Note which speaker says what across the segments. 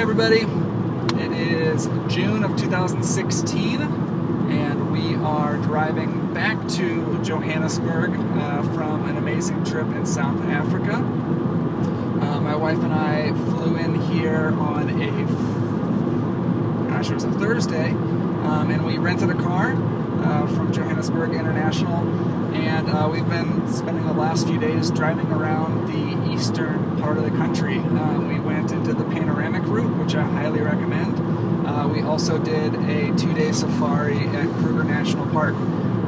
Speaker 1: Everybody, it is June of 2016 and we are driving back to Johannesburg from an amazing trip in South Africa. My wife and I flew in here on it was a Thursday, and we rented a car from Johannesburg International, and we've been spending the last few days driving around the eastern part of the country. We went into the panoramic route, which I highly recommend. We also did a 2-day safari at Kruger National Park,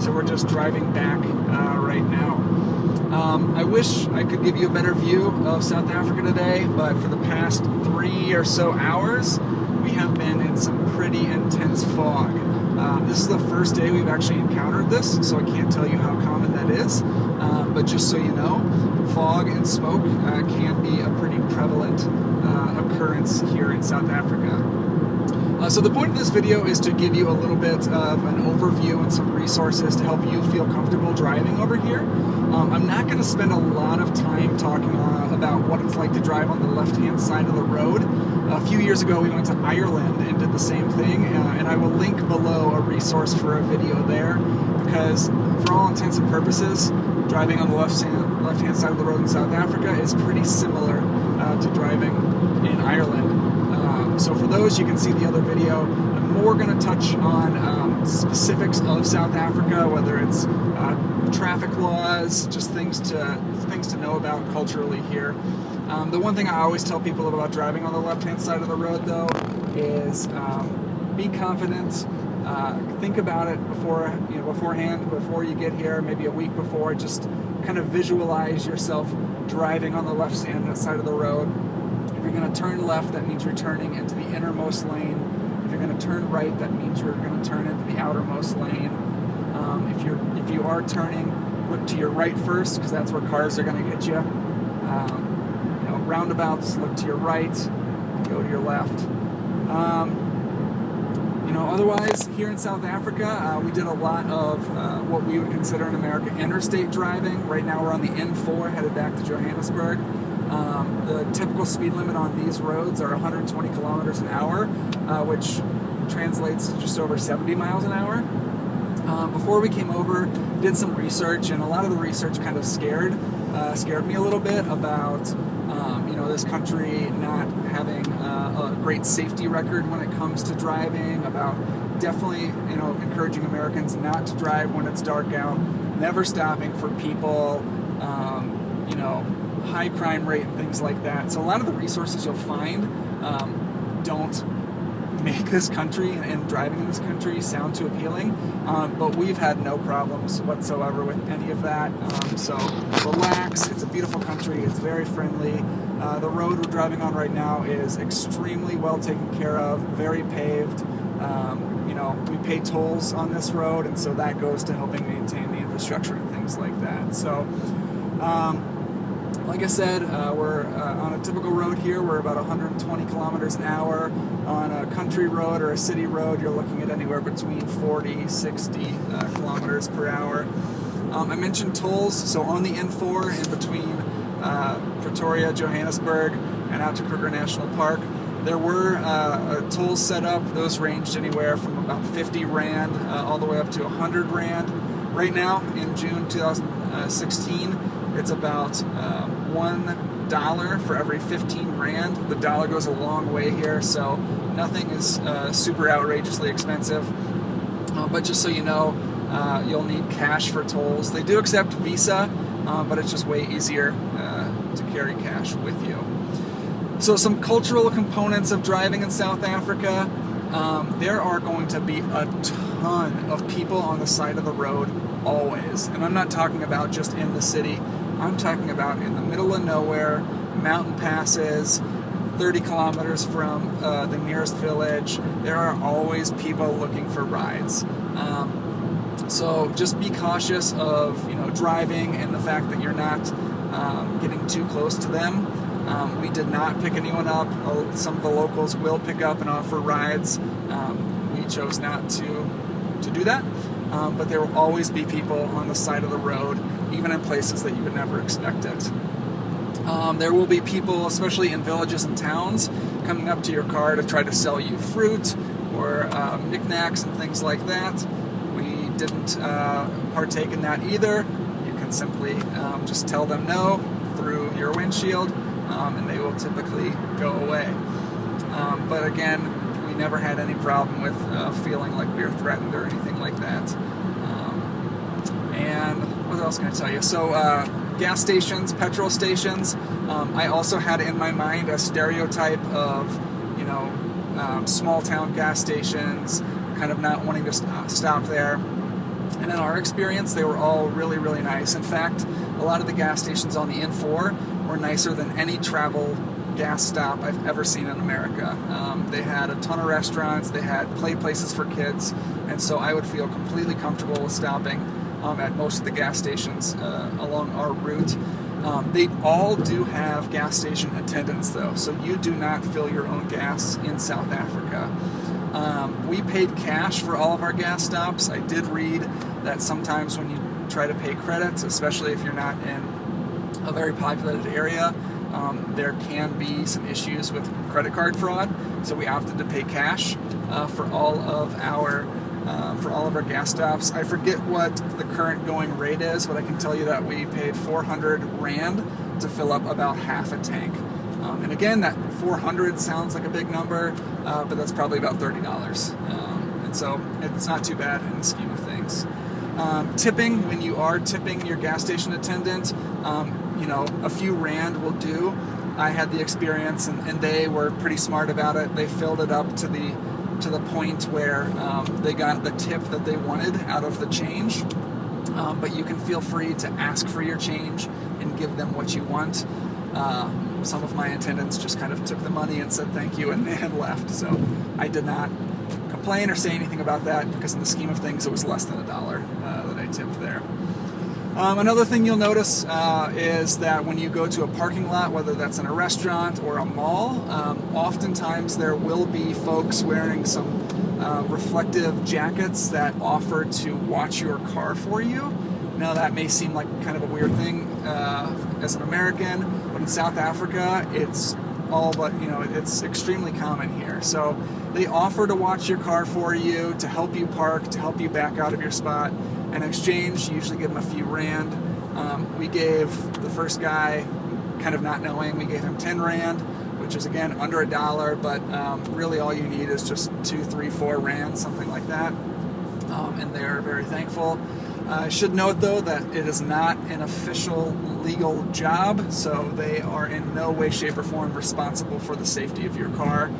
Speaker 1: so we're just driving back right now. I wish I could give you a better view of South Africa today, but for the past 3 or so hours, we have been in some pretty intense fog. This is the first day we've actually encountered this, so I can't tell you how common that is. But just so you know, fog and smoke can be a pretty prevalent occurrence here in South Africa. So the point of this video is to give you a little bit of an overview and some resources to help you feel comfortable driving over here. I'm not going to spend a lot of time talking about what it's like to drive on the left-hand side of the road. A few years ago we went to Ireland and did the same thing, and I will link below a resource for a video there, because for all intents and purposes, driving on the left-hand side of the road in South Africa is pretty similar to driving in Ireland. So for those, you can see the other video. I'm more going to touch on specifics of South Africa, whether it's traffic laws, just things to know about culturally here. The one thing I always tell people about driving on the left-hand side of the road, though, is be confident. Think about it beforehand, before you get here, maybe a week before. Just kind of visualize yourself driving on the left-hand side of the road. If you're going to turn left, that means you're turning into the innermost lane. If you're going to turn right, that means you're going to turn into the outermost lane. If you are turning, look to your right first, because that's where cars are going to hit you. Roundabouts, look to your right, go to your left. Otherwise, here in South Africa, we did a lot of what we would consider in America interstate driving. Right now we're on the N4 headed back to Johannesburg. The typical speed limit on these roads are 120 kilometers an hour, which translates to just over 70 miles an hour. Before we came over, did some research, and a lot of the research kind of scared me a little bit about this country not having a great safety record when it comes to driving, about definitely encouraging Americans not to drive when it's dark out, never stopping for people, high crime rate and things like that. So a lot of the resources you'll find don't make this country and driving in this country sound too appealing, but we've had no problems whatsoever with any of that. So relax, it's a beautiful country, it's very friendly. The road we're driving on right now is extremely well taken care of, very paved. We pay tolls on this road, and so that goes to helping maintain the infrastructure and things like that. So like I said, we're on a typical road here. We're about 120 kilometers an hour. On a country road or a city road, you're looking at anywhere between 40, 60 kilometers per hour. I mentioned tolls, so on the N4 in between Pretoria, Johannesburg, and out to Kruger National Park, there were tolls set up. Those ranged anywhere from about 50 Rand all the way up to 100 Rand. Right now, in June 2016, it's about $1 for every 15 Rand. The dollar goes a long way here, so nothing is super outrageously expensive. But just so you know, you'll need cash for tolls. They do accept Visa, but it's just way easier to carry cash with you. So some cultural components of driving in South Africa. There are going to be a ton of people on the side of the road always. And I'm not talking about just in the city. I'm talking about in the middle of nowhere, mountain passes, 30 kilometers from the nearest village. There are always people looking for rides. So just be cautious of driving and the fact that you're not getting too close to them. We did not pick anyone up. Some of the locals will pick up and offer rides. We chose not to do that. But there will always be people on the side of the road, even in places that you would never expect it. There will be people, especially in villages and towns, coming up to your car to try to sell you fruit or knickknacks and things like that. We didn't partake in that either. You can simply just tell them no through your windshield, and they will typically go away. But again, we never had any problem with feeling like we were threatened or anything like that. And what else can I tell you? So gas stations, petrol stations, I also had in my mind a stereotype of, small town gas stations, kind of not wanting to stop there. And in our experience, they were all really, really nice. In fact, a lot of the gas stations on the N4 were nicer than any travel gas stop I've ever seen in America. They had a ton of restaurants, they had play places for kids, and so I would feel completely comfortable with stopping at most of the gas stations along our route. They all do have gas station attendants though, so you do not fill your own gas in South Africa. We paid cash for all of our gas stops. I did read that sometimes when you try to pay credits, especially if you're not in a very populated area, there can be some issues with credit card fraud. So we opted to pay cash for all of our gas stops. I forget what the current going rate is, but I can tell you that we paid 400 Rand to fill up about half a tank. And again, that 400 sounds like a big number, but that's probably about $30. And so it's not too bad in the scheme of things. Tipping, when you are tipping your gas station attendant, a few Rand will do. I had the experience, and they were pretty smart about it. They filled it up to the point where they got the tip that they wanted out of the change. But you can feel free to ask for your change and give them what you want. Some of my attendants just kind of took the money and said thank you and left. So I did not complain or say anything about that, because in the scheme of things, it was less than $1 that I tipped there. Another thing you'll notice is that when you go to a parking lot, whether that's in a restaurant or a mall, oftentimes there will be folks wearing some reflective jackets that offer to watch your car for you. Now that may seem like kind of a weird thing as an American, but in South Africa, it's all but, it's extremely common here. So they offer to watch your car for you, to help you park, to help you back out of your spot. In exchange, you usually give them a few Rand. We gave the first guy, kind of not knowing, we gave him 10 Rand, which is again under $1, but really all you need is just 2, 3, 4 Rand, something like that. And they're very thankful. I should note though that it is not an official legal job, so they are in no way, shape, or form responsible for the safety of your car.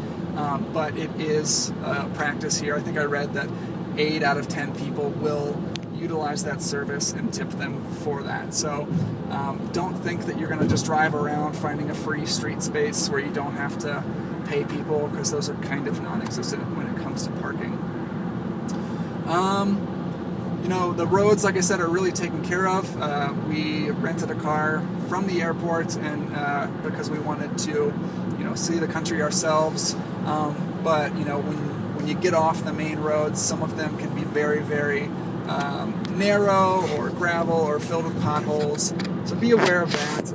Speaker 1: But it is practice here. I think I read that 8 out of 10 people will utilize that service and tip them for that. So don't think that you're going to just drive around finding a free street space where you don't have to pay people, because those are kind of non-existent when it comes to parking. The roads, like I said, are really taken care of. We rented a car from the airport, and because we wanted to, see the country ourselves. But when you get off the main roads, some of them can be very, very narrow or gravel or filled with potholes. So be aware of that.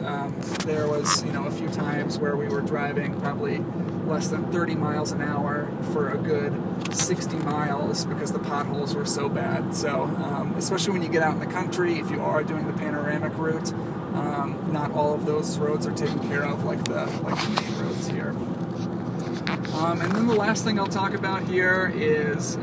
Speaker 1: There was, a few times where we were driving probably less than 30 miles an hour for a good 60 miles because the potholes were so bad. So especially when you get out in the country, if you are doing the panoramic route, not all of those roads are taken care of like the main roads here. And then the last thing I'll talk about here is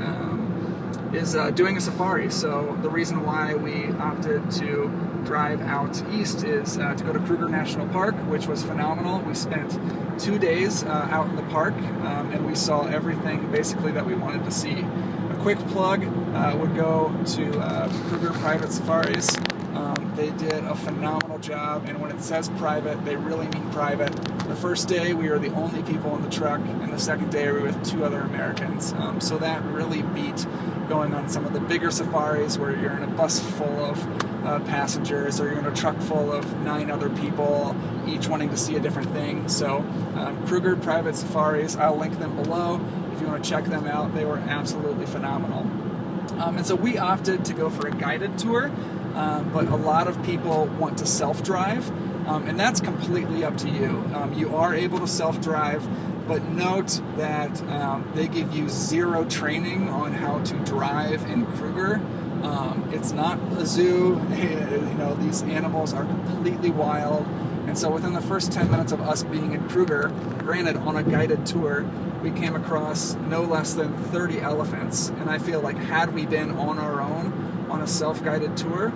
Speaker 1: doing a safari. So the reason why we opted to drive out east is to go to Kruger National Park, which was phenomenal. We spent 2 days out in the park, and we saw everything basically that we wanted to see. A quick plug would go to Kruger Private Safaris. They did a phenomenal job, and when it says private, they really mean private. The first day we were the only people in the truck, and the second day we were with 2 other Americans. So that really beat going on some of the bigger safaris where you're in a bus full of passengers, or you're in a truck full of 9 other people, each wanting to see a different thing. So Kruger Private Safaris, I'll link them below if you want to check them out. They were absolutely phenomenal. And so we opted to go for a guided tour, but a lot of people want to self-drive, and that's completely up to you. You are able to self-drive. But note that they give you zero training on how to drive in Kruger. It's not a zoo. These animals are completely wild. And so within the first 10 minutes of us being in Kruger, granted on a guided tour, we came across no less than 30 elephants. And I feel like had we been on our own on a self-guided tour,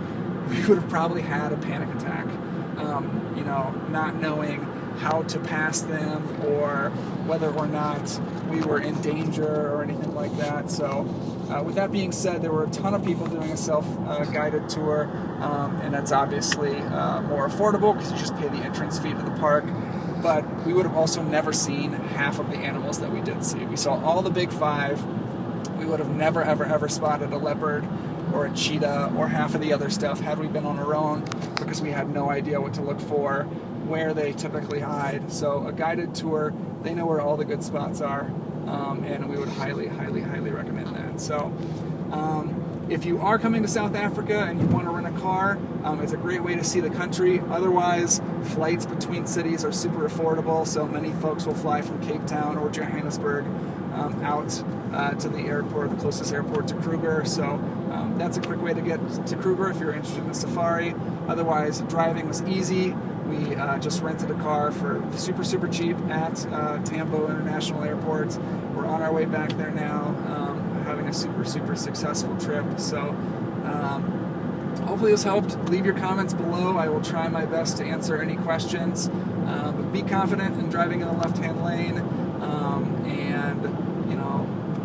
Speaker 1: we would have probably had a panic attack. Not knowing how to pass them or whether or not we were in danger or anything like that. So with that being said, there were a ton of people doing a self-guided tour, and that's obviously more affordable because you just pay the entrance fee to the park. But we would have also never seen half of the animals that we did see. We saw all the big five. We would have never, ever, ever spotted a leopard or a cheetah or half of the other stuff had we been on our own, because we had no idea what to look for, where they typically hide. So a guided tour, they know where all the good spots are, and we would highly, highly, highly recommend that. So if you are coming to South Africa and you want to rent a car, it's a great way to see the country. Otherwise, flights between cities are super affordable, so many folks will fly from Cape Town or Johannesburg out to the airport, the closest airport to Kruger. So that's a quick way to get to Kruger if you're interested in the safari. Otherwise, driving was easy. We just rented a car for super, super cheap at Tambo International Airport. We're on our way back there now, having a super, super successful trip. So hopefully this helped. Leave your comments below. I will try my best to answer any questions. But be confident in driving in the left-hand lane, and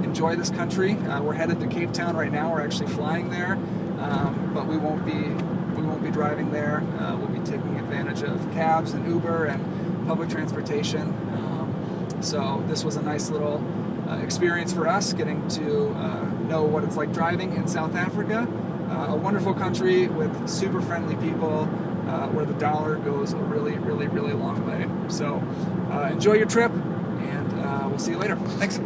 Speaker 1: enjoy this country. We're headed to Cape Town right now. We're actually flying there, but we won't be driving there. We'll be taking advantage of cabs and Uber and public transportation. So this was a nice little experience for us, getting to know what it's like driving in South Africa. A wonderful country with super friendly people, where the dollar goes a really, really, really long way. So enjoy your trip, and we'll see you later. Thanks.